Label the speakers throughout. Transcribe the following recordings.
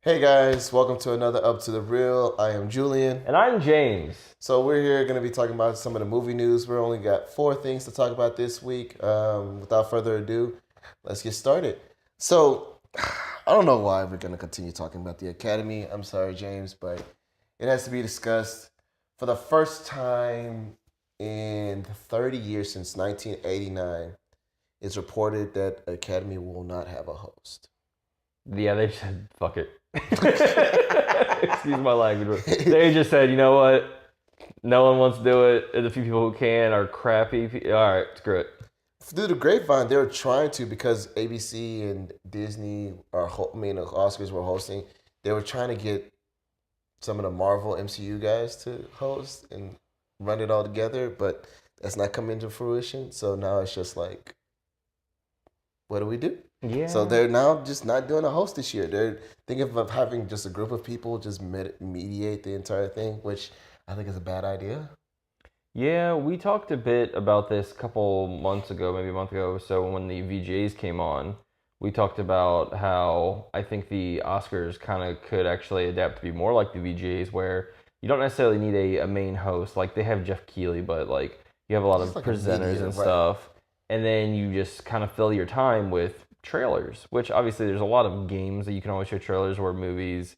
Speaker 1: Hey guys, welcome to another Up to the Real. I am Julian.
Speaker 2: And I'm James.
Speaker 1: So we're here going to be talking about some of the movie news. We only got four things to talk about this week. Without further ado, let's get started. So I don't know why we're going to continue talking about the Academy. I'm sorry, James, but it has to be discussed. For the first time in 30 years since 1989, it's reported that Academy will not have a host.
Speaker 2: Yeah, they said, fuck it. Excuse my language. They just said, you know what? No one wants to do it. And the few people who can are crappy. All right, screw it.
Speaker 1: Through the grapevine, they were trying to, because ABC and Disney the Oscars were hosting. They were trying to get some of the Marvel MCU guys to host and run it all together, but that's not coming to fruition. So now it's just like, what do we do?
Speaker 2: Yeah.
Speaker 1: So they're now just not doing a host this year. They're thinking of having just a group of people just mediate the entire thing, which I think is a bad idea.
Speaker 2: Yeah, we talked a bit about this a couple months ago, maybe a month ago or so, when the VGAs came on. We talked about how I think the Oscars kind of could actually adapt to be more like the VGAs, where you don't necessarily need a main host. Like, they have Jeff Keighley, but like you have a lot of
Speaker 1: Like
Speaker 2: presenters and
Speaker 1: right.
Speaker 2: stuff. And then you just kind of fill your time with trailers, which obviously there's a lot of games that you can always show trailers, or movies.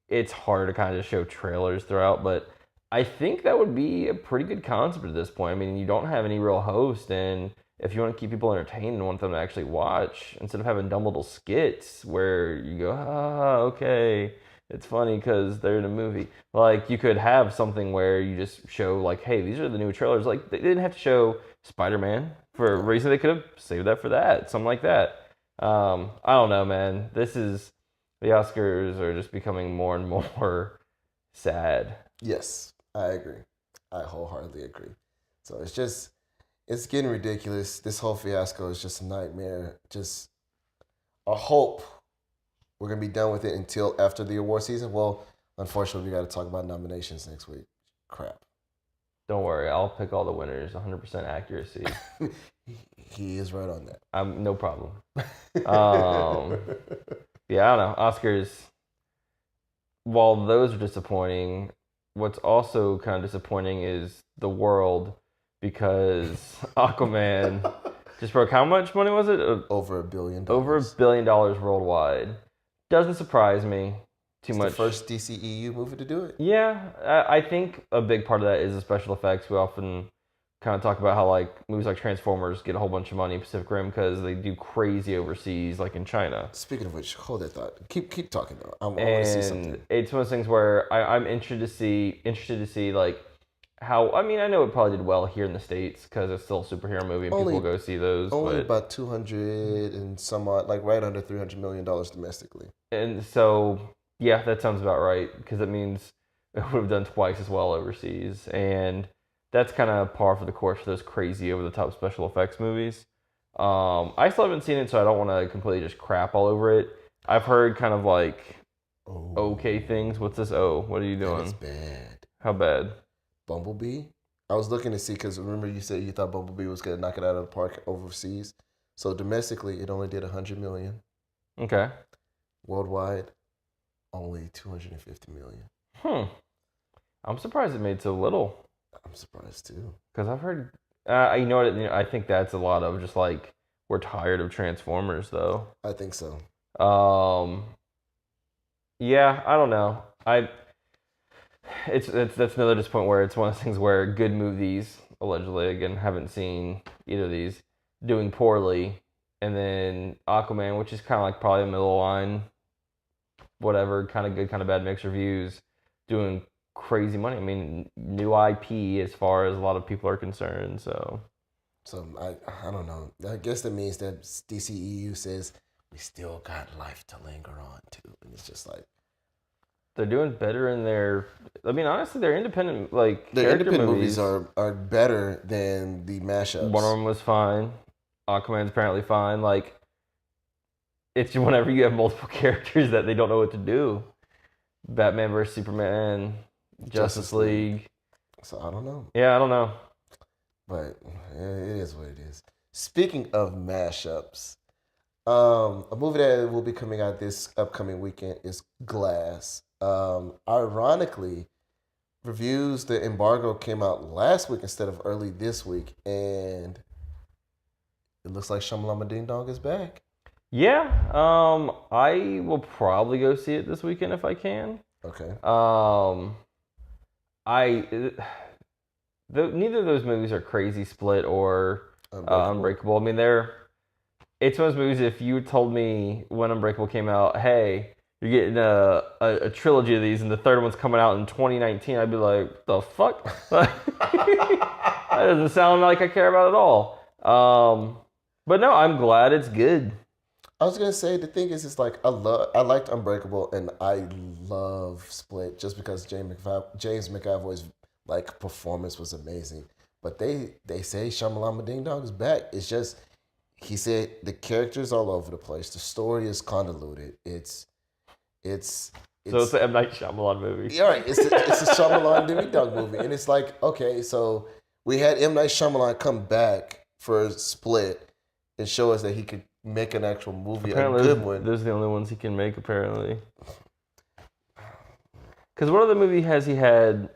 Speaker 2: It's hard to kind of show trailers throughout, but I think that would be a pretty good concept at this point. I mean, you don't have any real host, and if you want to keep people entertained and want them to actually watch, instead of having dumb little skits where you go, okay, it's funny because they're in a movie. Like, you could have something where you just show, like, hey, these are the new trailers. Like, they didn't have to show Spider-Man for a reason. They could have saved that for that, something like that. I don't know, man. The Oscars are just becoming more and more sad.
Speaker 1: Yes, I agree. I wholeheartedly agree. So it's getting ridiculous. This whole fiasco is just a nightmare. Just a hope we're going to be done with it until after the award season. Well, unfortunately, we got to talk about nominations next week. Crap.
Speaker 2: Don't worry, I'll pick all the winners, 100% accuracy.
Speaker 1: He is right on that.
Speaker 2: No problem. Yeah, I don't know. Oscars, while those are disappointing, what's also kind of disappointing is the world, because Aquaman just broke, how much money was it?
Speaker 1: Over $1 billion.
Speaker 2: Over $1 billion worldwide. Doesn't surprise me too much.
Speaker 1: The first DCEU movie to do it.
Speaker 2: Yeah, I think a big part of that is the special effects. We often kind of talk about how like movies like Transformers get a whole bunch of money in Pacific Rim because they do crazy overseas, like in China.
Speaker 1: Speaking of which, hold that thought. Keep talking though. I want
Speaker 2: And
Speaker 1: to see something.
Speaker 2: it's one of those things where I'm interested to see like how. I mean, I know it probably did well here in the States because it's still a superhero movie and people go see those.
Speaker 1: Only
Speaker 2: but,
Speaker 1: about 200 and some odd, like right under $300 million domestically.
Speaker 2: And so yeah, that sounds about right, because it means it would have done twice as well overseas, and that's kind of par for the course for those crazy over the top special effects movies. I still haven't seen it, so I don't want to completely just crap all over it. I've heard kind of like okay things. What's this? Oh, what are you doing?
Speaker 1: It's bad.
Speaker 2: How bad?
Speaker 1: Bumblebee. I was looking to see, because remember you said you thought Bumblebee was gonna knock it out of the park overseas. So domestically, it only did 100 million.
Speaker 2: Okay.
Speaker 1: Worldwide, only 250 million.
Speaker 2: I'm surprised it made so little.
Speaker 1: I'm surprised too.
Speaker 2: Because I've heard, you know what? I think that's a lot of just like, we're tired of Transformers, though.
Speaker 1: I think so.
Speaker 2: Yeah, I don't know. That's another disappointment where it's one of those things where good movies, allegedly, again, haven't seen either of these, doing poorly, and then Aquaman, which is kind of like probably a middle line, whatever, kind of good, kind of bad mixed reviews, doing crazy money. I mean, new IP as far as a lot of people are concerned. So
Speaker 1: I don't know. I guess that means that DCEU says we still got life to linger on too, and it's just like
Speaker 2: they're doing better in their. I mean, honestly, they're independent. Like
Speaker 1: the independent movies are better than the mashups.
Speaker 2: One of them was fine. Aquaman's apparently fine. Like, it's whenever you have multiple characters that they don't know what to do. Batman vs Superman, Justice League.
Speaker 1: So I don't know.
Speaker 2: Yeah, I don't know.
Speaker 1: But it is what it is. Speaking of mashups, A movie that will be coming out this upcoming weekend is Glass. Ironically, reviews, the embargo came out last week instead of early this week, and it looks like Shamalama Ding Dong is back.
Speaker 2: Yeah, I will probably go see it this weekend if I can.
Speaker 1: Okay.
Speaker 2: Neither of those movies are Crazy Split or Unbreakable. I mean, it's one of those movies. If you told me when Unbreakable came out, hey, you're getting a trilogy of these, and the third one's coming out in 2019, I'd be like, the fuck? That doesn't sound like I care about it at all. But no, I'm glad it's good.
Speaker 1: I was gonna say the thing is, it's like I liked Unbreakable and I love Split just because James McAvoy's like performance was amazing. But they say Shamalama Ding Dong is back. It's just he said the characters all over the place. The story is convoluted. It's
Speaker 2: So it's an M. Night Shyamalan movie.
Speaker 1: Yeah, right. It's a Shyamalan Ding Dong movie, and it's like, okay, so we had M. Night Shyamalan come back for Split and show us that he could make an actual movie,
Speaker 2: Apparently,
Speaker 1: a good one.
Speaker 2: Those are the only ones he can make, apparently. Because what other movie has he had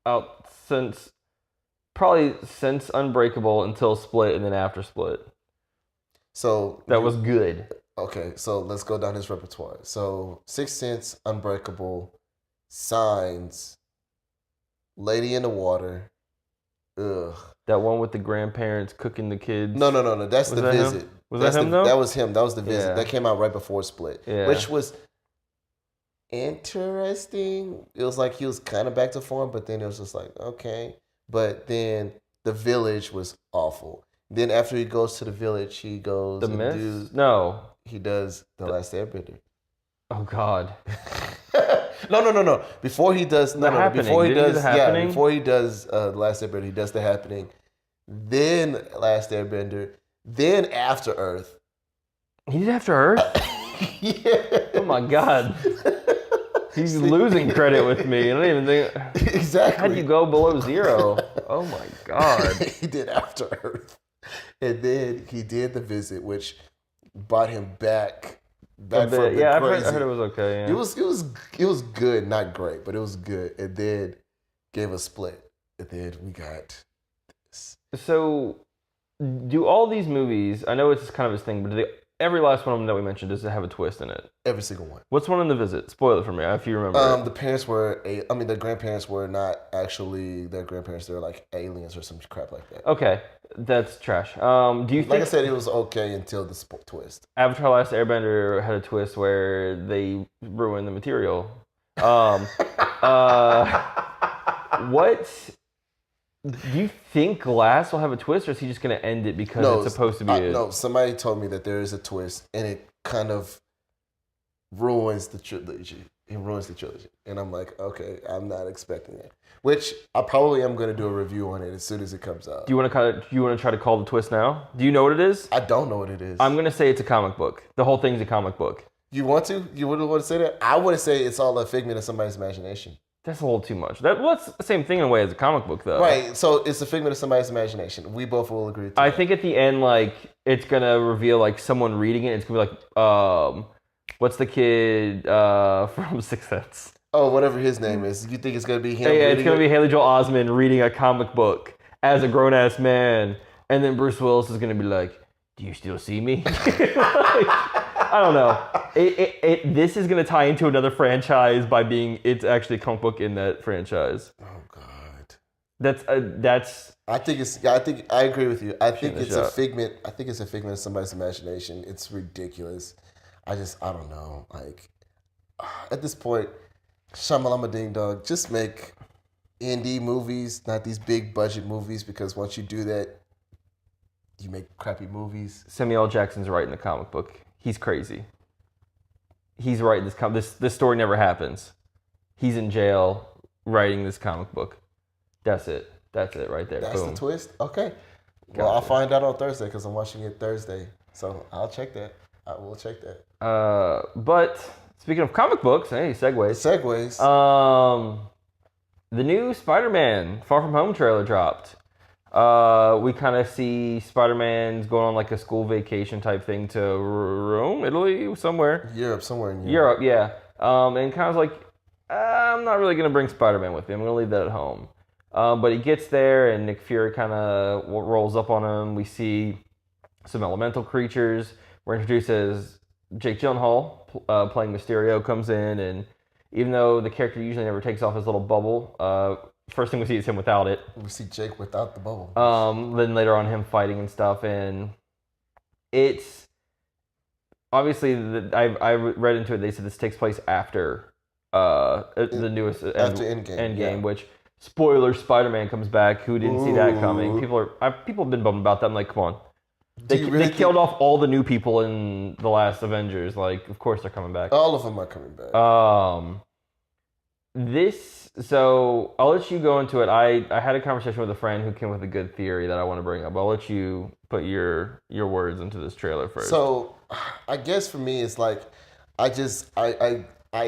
Speaker 2: out since Unbreakable until Split and then after Split?
Speaker 1: So
Speaker 2: that was good.
Speaker 1: Okay, so let's go down his repertoire. So Sixth Sense, Unbreakable, Signs, Lady in the Water. Ugh.
Speaker 2: That one with the grandparents cooking the kids.
Speaker 1: No. That's The Visit.
Speaker 2: Was that him though?
Speaker 1: That was him. That was The Visit.
Speaker 2: Yeah.
Speaker 1: That came out right before Split,
Speaker 2: yeah.
Speaker 1: which was interesting. It was like he was kind of back to form, but then it was just like, okay. But then The Village was awful. Then after he goes to The Village, he goes
Speaker 2: The
Speaker 1: and
Speaker 2: Mist? No.
Speaker 1: He does The Last Airbender.
Speaker 2: Oh God.
Speaker 1: No. Before he does before he does The Last Airbender, he does The Happening. Then Last Airbender. Then After Earth.
Speaker 2: He did After Earth?
Speaker 1: Yeah.
Speaker 2: Oh my God. He's losing credit with me. I don't even think.
Speaker 1: Exactly.
Speaker 2: How do you go below zero? Oh my God.
Speaker 1: He did After Earth. And then he did The Visit, which brought him back from the
Speaker 2: yeah,
Speaker 1: crazy.
Speaker 2: I heard it was okay. Yeah.
Speaker 1: It was good, not great, but it was good. And then gave a Split. And then we got this.
Speaker 2: So, do all these movies? I know it's kind of his thing, but every last one of them that we mentioned does it have a twist in it?
Speaker 1: Every single one.
Speaker 2: What's one in The Visit? Spoil it for me if you remember.
Speaker 1: The grandparents were not actually their grandparents. They were like aliens or some crap like that.
Speaker 2: Okay, that's trash. Do you think?
Speaker 1: Like I said, it was okay until the twist.
Speaker 2: Avatar: Last Airbender had a twist where they ruined the material. What? Do you think Glass will have a twist, or is he just going to end it because it's supposed to be it?
Speaker 1: No, somebody told me that there is a twist, and it kind of ruins the trilogy. It ruins the trilogy. And I'm like, okay, I'm not expecting it. Which I probably am going to do a review on it as soon as it comes out.
Speaker 2: Do you want to try to call the twist now? Do you know what it is?
Speaker 1: I don't know what it is.
Speaker 2: I'm going to say it's a comic book. The whole thing's a comic book.
Speaker 1: You want to? You wouldn't want to say that? I want to say it's all a figment of somebody's imagination.
Speaker 2: That's a little too much. That's the same thing in a way as a comic book, though.
Speaker 1: Right. So it's a figment of somebody's imagination. We both will agree.
Speaker 2: I think at the end, like, it's gonna reveal like someone reading it. It's gonna be like, what's the kid from Sixth Sense?
Speaker 1: Oh, whatever his name is. You think it's gonna be him?
Speaker 2: Yeah, it's gonna be Haley Joel Osment reading a comic book as a grown ass man, and then Bruce Willis is gonna be like, "Do you still see me?" I don't know. This is gonna tie into another franchise by being it's actually a comic book in that franchise.
Speaker 1: Oh God.
Speaker 2: That's.
Speaker 1: I agree with you. I think it's a figment. I think it's a figment of somebody's imagination. It's ridiculous. I don't know. Like at this point, Shamalama Ding Dong, just make indie movies, not these big budget movies, because once you do that, you make crappy movies.
Speaker 2: Samuel L. Jackson's writing the comic book. He's crazy. He's writing this story never happens. He's in jail writing this comic book. That's it. That's it right there.
Speaker 1: That's
Speaker 2: Boom.
Speaker 1: the twist? Okay. Well, I'll find out on Thursday because I'm watching it Thursday. So I'll check that. I will check that.
Speaker 2: But speaking of comic books, hey, segues.
Speaker 1: Segues.
Speaker 2: The new Spider-Man Far From Home trailer dropped. We kind of see Spider-Man's going on like a school vacation type thing to Rome, Italy, somewhere.
Speaker 1: Europe, somewhere in Europe.
Speaker 2: Yeah. And kind of like, I'm not really gonna bring Spider-Man with me. I'm gonna leave that at home. But he gets there, and Nick Fury kind of rolls up on him. We see some elemental creatures. We're introduced as Jake Gyllenhaal playing Mysterio comes in, and even though the character usually never takes off his little bubble, first thing we see is him without it.
Speaker 1: We see Jake without the bubble.
Speaker 2: Then later on, him fighting and stuff, and it's obviously I read into it. They said this takes place after the newest
Speaker 1: after Endgame,
Speaker 2: which spoiler: Spider-Man comes back. Who didn't see that coming? People have been bummed about that. I'm like, come on. They killed off all the new people in the last Avengers. Like, of course they're coming back.
Speaker 1: All of them are coming back.
Speaker 2: So I'll let you go into it. I had a conversation with a friend who came with a good theory that I want to bring up. I'll let you put your words into this trailer first.
Speaker 1: So I guess for me, it's like I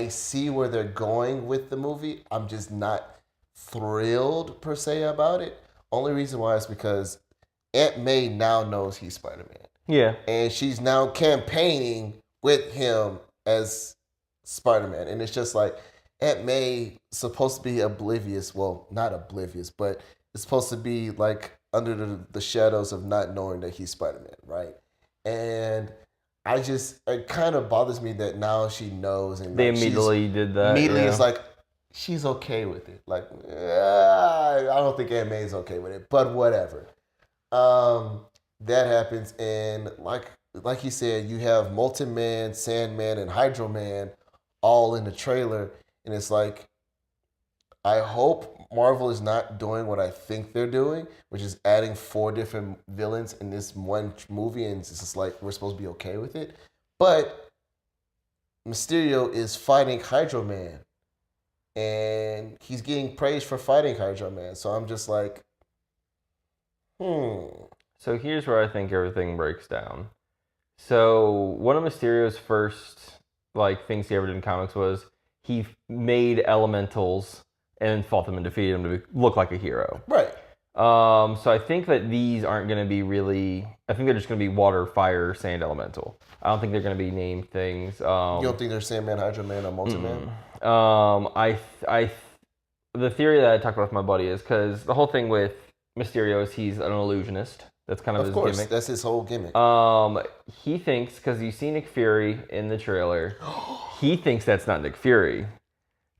Speaker 1: see where they're going with the movie. I'm just not thrilled per se about it. Only reason why is because Aunt May now knows he's Spider-Man.
Speaker 2: Yeah.
Speaker 1: And she's now campaigning with him as Spider-Man. And it's just like Aunt May supposed to be oblivious. Well, not oblivious, but it's supposed to be like under the shadows of not knowing that he's Spider-Man, right? And it kind of bothers me that now she knows. And
Speaker 2: they immediately did that.
Speaker 1: Immediately it's like, she's okay with it. Like, I don't think Aunt May's okay with it, but whatever. That happens, and like you said, you have Molten Man, Sandman, and Hydro Man all in the trailer, and it's like, I hope Marvel is not doing what I think they're doing, which is adding 4 different villains in this one movie, and it's just like we're supposed to be okay with it. But Mysterio is fighting Hydro Man, and he's getting praised for fighting Hydro Man, so I'm just like,
Speaker 2: So here's where I think everything breaks down. So one of Mysterio's first things he ever did in comics was he made elementals and fought them and defeated them to look like a hero.
Speaker 1: Right.
Speaker 2: So I think that these aren't going to be really. I think they're just going to be water, fire, sand elemental. I don't think they're going to be named things.
Speaker 1: You don't think they're Sandman, Hydro Man, or Molten Man?
Speaker 2: The theory that I talked about with my buddy is because the whole thing with Mysterio is he's an illusionist. That's kind of his gimmick.
Speaker 1: That's his whole gimmick.
Speaker 2: He thinks, because you see Nick Fury in the trailer, he thinks that's not Nick Fury.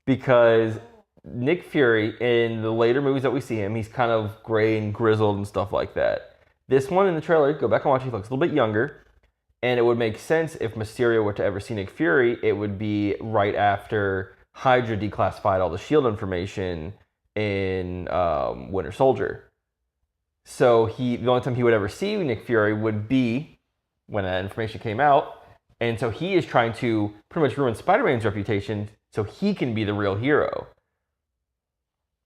Speaker 2: Because Nick Fury, in the later movies that we see him, he's kind of gray and grizzled and stuff like that. This one in the trailer, go back and watch it, he looks a little bit younger. And it would make sense if Mysterio were to ever see Nick Fury, it would be right after Hydra declassified all the S.H.I.E.L.D. information in Winter Soldier. So the only time he would ever see Nick Fury would be when that information came out. And so he is trying to pretty much ruin Spider-Man's reputation so he can be the real hero.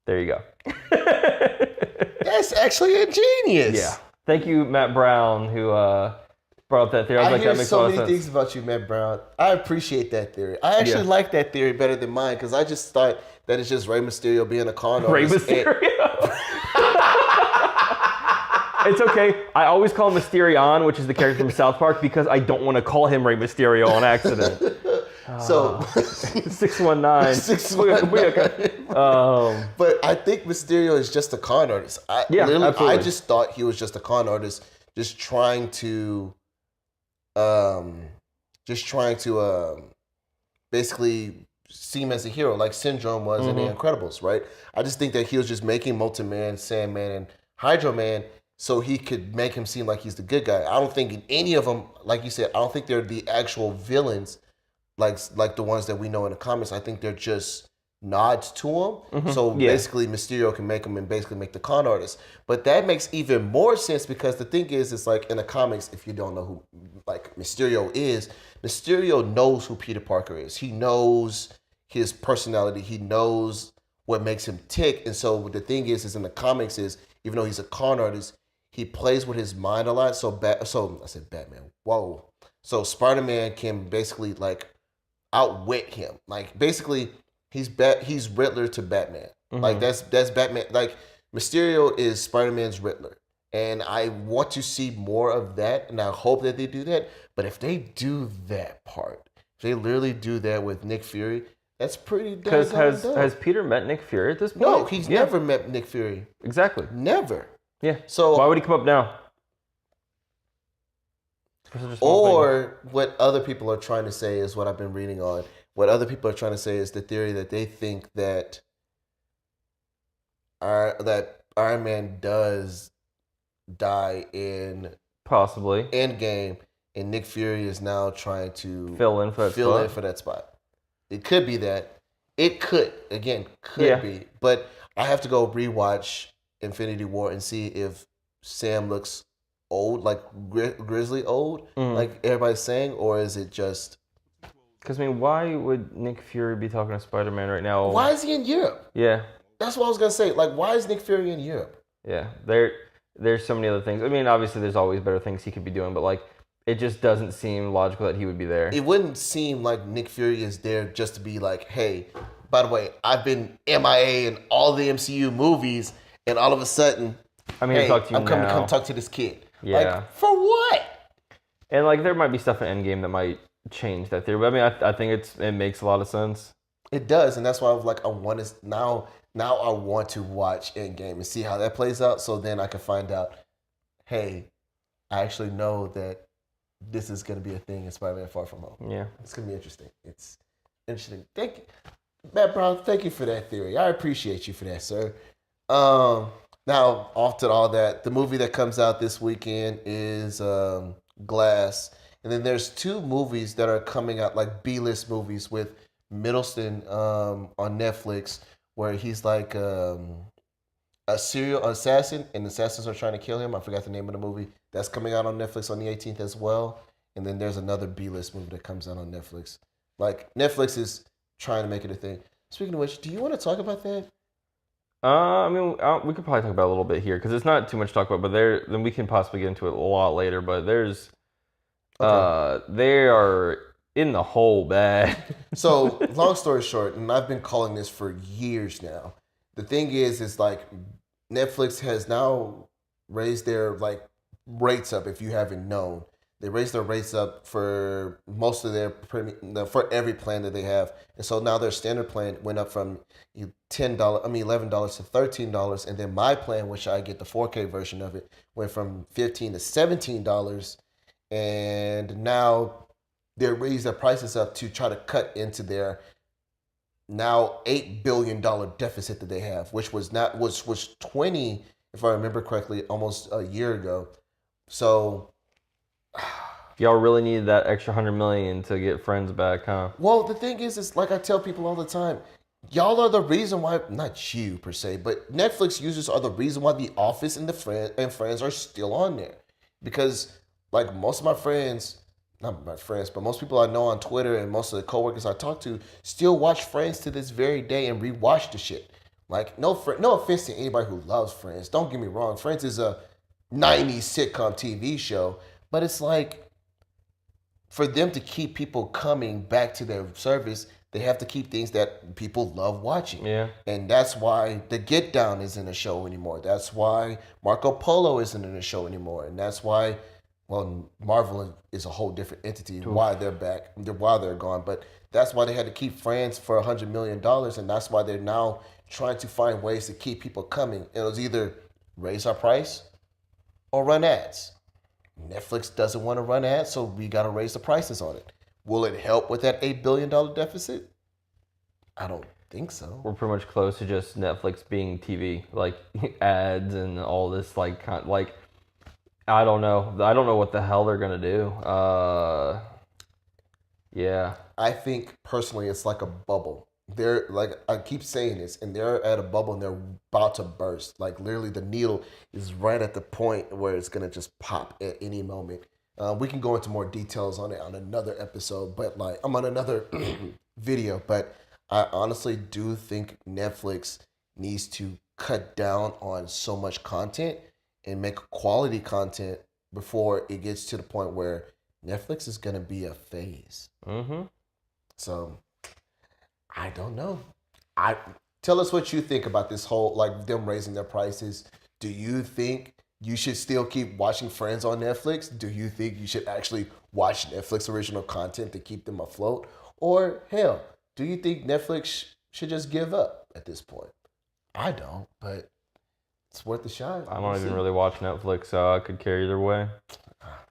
Speaker 2: There you go.
Speaker 1: That's actually ingenious.
Speaker 2: Yeah. Thank you, Matt Brown, who brought up that theory.
Speaker 1: I hear so many things about you, Matt Brown. I appreciate that theory. I actually like that theory better than mine because I just thought that it's just Rey Mysterio being a con artist.
Speaker 2: Rey Mysterio? It's okay. I always call him Mysterion, which is the character from South Park, because I don't want to call him Rey Mysterio on accident.
Speaker 1: So
Speaker 2: 619.
Speaker 1: 619. But I think Mysterio is just a con artist.
Speaker 2: Absolutely.
Speaker 1: I just thought he was just a con artist, just trying to basically seem as a hero, like Syndrome was in The Incredibles, right? I just think that he was just making Molten Man, Sandman, and Hydro Man so he could make him seem like he's the good guy. I don't think in any of them, like you said, I don't think they're the actual villains like the ones that we know in the comics. I think they're just nods to him. So basically Mysterio can make him and basically make the con artist. But that makes even more sense because the thing is, it's like in the comics, if you don't know who like Mysterio is, Mysterio knows who Peter Parker is. He knows his personality. He knows what makes him tick. And so the thing is in the comics is, even though he's a con artist, he plays with his mind a lot. So I said Batman. Whoa. So Spider-Man can basically like outwit him. Like basically he's Riddler to Batman. Like that's Batman. Like Mysterio is Spider-Man's Riddler. And I want to see more of that, and I hope that they do that. But if they do that part, if they literally do that with Nick Fury, that's pretty
Speaker 2: Because
Speaker 1: daggone dope.
Speaker 2: has Peter met Nick Fury at this point?
Speaker 1: No, he's never met Nick Fury.
Speaker 2: Exactly.
Speaker 1: Never.
Speaker 2: Yeah.
Speaker 1: So
Speaker 2: why would he come up now?
Speaker 1: Or what other people are trying to say is what I've been reading on. What other people are trying to say is the theory that they think that Iron Man does die in
Speaker 2: possibly
Speaker 1: Endgame, and Nick Fury is now trying to
Speaker 2: fill in for
Speaker 1: that spot. It could be that. It could be. But I have to go rewatch Infinity War and see if Sam looks old, like grizzly old, like everybody's saying, or is it just?
Speaker 2: Because I mean, why would Nick Fury be talking to Spider-Man right now?
Speaker 1: Why is he in Europe?
Speaker 2: Yeah,
Speaker 1: that's what I was gonna say. Like, why is Nick Fury in Europe?
Speaker 2: Yeah, there's so many other things. I mean, obviously, there's always better things he could be doing, but like, it just doesn't seem logical that he would be there.
Speaker 1: It wouldn't seem like Nick Fury is there just to be like, hey, by the way, I've been MIA in all the MCU movies, and all of a sudden,
Speaker 2: I'm here to talk to you
Speaker 1: I'm coming
Speaker 2: now.
Speaker 1: to come talk to this kid.
Speaker 2: Yeah.
Speaker 1: Like, for what?
Speaker 2: And like, there might be stuff in Endgame that might change that theory. But I mean, I think it makes a lot of sense.
Speaker 1: It does, and that's why I was like, I want to now I want to watch Endgame and see how that plays out. So then I can find out, hey, I actually know that this is going to be a thing in Spider-Man Far From Home.
Speaker 2: Yeah,
Speaker 1: it's going to be interesting. It's interesting. Thank you, Matt Brown. Thank you for that theory. I appreciate you for that, sir. Now, off to all that, the movie that comes out this weekend is Glass. And then there's two movies that are coming out, like B-list movies with Middleton on Netflix, where he's like a serial assassin, and the assassins are trying to kill him. I forgot the name of the movie. That's coming out on Netflix on the 18th as well. And then there's another B-list movie that comes out on Netflix. Like, Netflix is trying to make it a thing. Speaking of which, do you want to talk about that?
Speaker 2: I mean, we could probably talk about it a little bit here because it's not too much to talk about. But then we can possibly get into it a lot later. But there's, they are in the hole bad.
Speaker 1: So, long story short, and I've been calling this for years now. The thing is like Netflix has now raised their like rates up. If you haven't known, they raised their rates up for most of their for every plan that they have, and so now their standard plan went up from $11 to $13, and then my plan, which I get the 4K version of it, went from $15 to $17, and now they raised their prices up to try to cut into their now $8 billion deficit that they have, which was 20, if I remember correctly, almost a year ago. So
Speaker 2: y'all really needed that extra $100 million to get Friends back, huh?
Speaker 1: Well, the thing is like I tell people all the time, y'all are the reason why, not you per se, but Netflix users are the reason why The Office and Friends are still on there. Because like most of my friends, not my friends, but most people I know on Twitter and most of the coworkers I talk to still watch Friends to this very day and rewatch the shit. Like, no offense to anybody who loves Friends. Don't get me wrong. Friends is a 90s sitcom TV show. But it's like, for them to keep people coming back to their service, they have to keep things that people love watching.
Speaker 2: Yeah.
Speaker 1: And that's why The Get Down isn't a show anymore. That's why Marco Polo isn't in a show anymore. And that's why, well, Marvel is a whole different entity. Why they're back, why they're gone. But that's why they had to keep Friends for $100 million. And that's why they're now trying to find ways to keep people coming. It was either raise our price or run ads. Netflix doesn't want to run ads, so we got to raise the prices on it. Will it help with that $8 billion deficit? I don't think so.
Speaker 2: We're pretty much close to just Netflix being TV, like ads and all this, like I don't know. I don't know what the hell they're gonna do. Yeah.
Speaker 1: I think personally, it's like a bubble. They're like, I keep saying this, and they're at a bubble and they're about to burst. Like literally, the needle is right at the point where it's gonna just pop at any moment. We can go into more details on it on another episode, but like I'm on another video. But I honestly do think Netflix needs to cut down on so much content and make quality content before it gets to the point where Netflix is gonna be a phase.
Speaker 2: Mm-hmm.
Speaker 1: So I don't know. tell us what you think about this whole, like, them raising their prices. Do you think you should still keep watching Friends on Netflix? Do you think you should actually watch Netflix original content to keep them afloat? Or, hell, do you think Netflix should just give up at this point? I don't, but it's worth a shot.
Speaker 2: I don't even really watch Netflix, so I could care either way.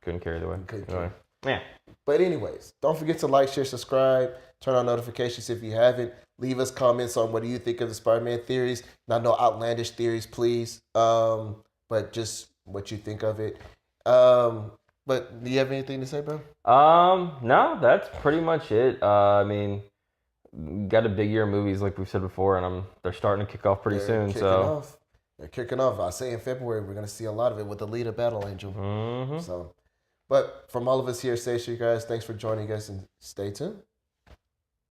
Speaker 2: Couldn't care either way. Anyway. Yeah.
Speaker 1: But anyways, don't forget to like, share, subscribe, turn on notifications if you haven't. Leave us comments on what do you think of the Spider-Man theories. Not no outlandish theories, please. But just what you think of it. But do you have anything to say, bro?
Speaker 2: No, that's pretty much it. I mean, got a big year of movies like we've said before, and they're starting to kick off pretty soon.
Speaker 1: They're kicking off. I say in February we're gonna see a lot of it with the lead of Battle Angel.
Speaker 2: Mm-hmm.
Speaker 1: So, but from all of us here at Station, you guys, thanks for joining us and stay tuned.